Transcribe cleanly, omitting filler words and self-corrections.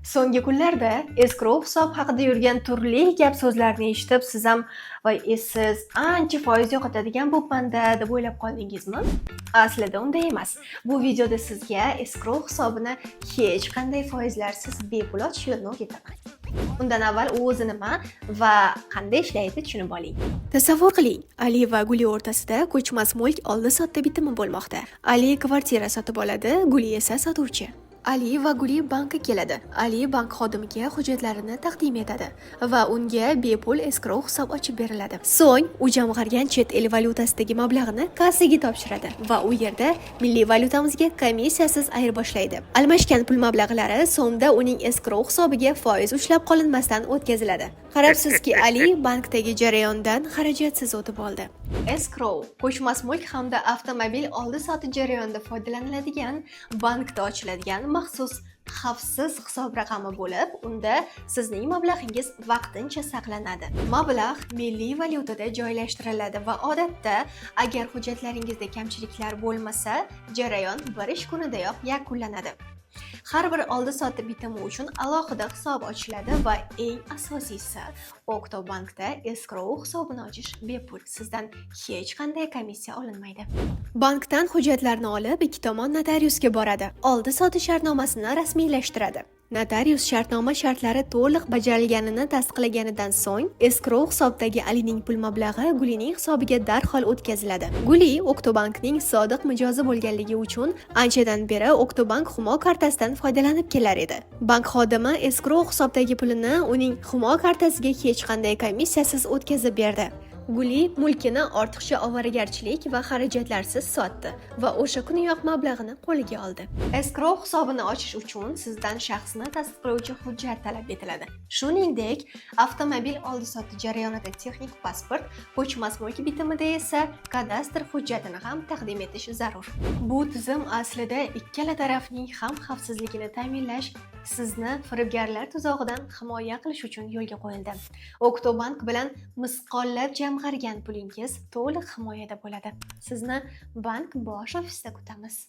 So'nggi kunlarda escrow hisob haqida yurgan turli gap so'zlarni eshitib, siz ham voy esiz, ancha foiz yo'qotadigan bo'pman-da deb o'ylab qoldingizmi? Aslida unday emas. Bu videoda sizga escrow hisobini hech qanday foizlarsiz bepul ochish yo'lini o'rgataman. Undan avval u o'zi nima va qanday ishlaydi tushunib oling. Tasavvur qiling, Ali va Guli o'rtasida ko'chmas mulk oldi-sotdi bitimi bo'lmoqda. Ali kvartira sotib oladi, Guli esa sotuvchi. Ali va Guli bankka keladi. Ali bank xodimiga hujjatlarini taqdim etadi va unga bepul escrow hisob ochib beriladi. So'ng u jamg'argan chet el valyutasidagi mablag'ni kassaga topshiradi va u yerda milliy valyutamizga komissiyasiz ayirboshlayd. Almashgan pul mablag'lari so'mda uning escrow hisobiga foiz ushlab qolinmasdan o'tkaziladi. Qarabsizki, Ali bankdagi jarayondan xarajatsiz o'tib oldi. Escrow ko'chmas mulk hamda avtomobil oldi-sotdi jarayonida foydalaniladigan bankda ochiladigan maxsus xavfsiz hisob raqami bo'lib, unda sizning mablag'ingiz vaqtincha saqlanadi. Mablag' milliy valyutada joylashtiriladi va odatda agar hujjatlaringizda kamchiliklar bo'lmasa, jarayon bir ish kunidayoq yakunlanadi. Har bir oldi-sotdi bitimi uchun alohida hisob ochiladi va eng asosiysi, Oktobankda escrow hisobini ochish bepul. Sizdan hech qanday komissiya olinmaydi. Bankdan hujjatlarni olib, ikki tomon notariusga boradi. Oldi-sotdi shartnomasini rasmiylashtiradi. Notarius shartnoma shartlari to'liq bajarilganini tasdiqlaganidan so'ng, escrow hisobdagi Alining pul mablag'i Gulining hisobiga darhol o'tkaziladi. Guli Oktobankning sodiq mijozi bo'lganligi uchun anchadan beri Oktobank Humo kartasidan foydalanib kelar edi. Bank xodimi escrow hisobdagi pulini uning Humo kartasiga hech qanday komissiyasiz o'tkazib berdi. Guli mulkini ortiqcha ovoragarchilik va xarajatlarsiz sotdi va o'sha kuniyoq mablag'ini qo'liga oldi. Escrow hisobini ochish uchun sizdan shaxsni tasdiqlovchi hujjat talab etiladi. Shuningdek, avtomobil oldi-sotdi jarayonida texnik pasport, ko'chmas mulk bitimida esa kadastr hujjatini ham taqdim etish zarur. Bu tizim aslida ikkala tarafning ham xavfsizligini ta'minlash, sizni firibgarlar tuzog'idan himoya qilish uchun yo'lga qo'yildi. Oktobank bilan misqollab jamg'argan pulingiz to'liq himoyada bo'ladi. Sizni bank bosh ofisida kutamiz.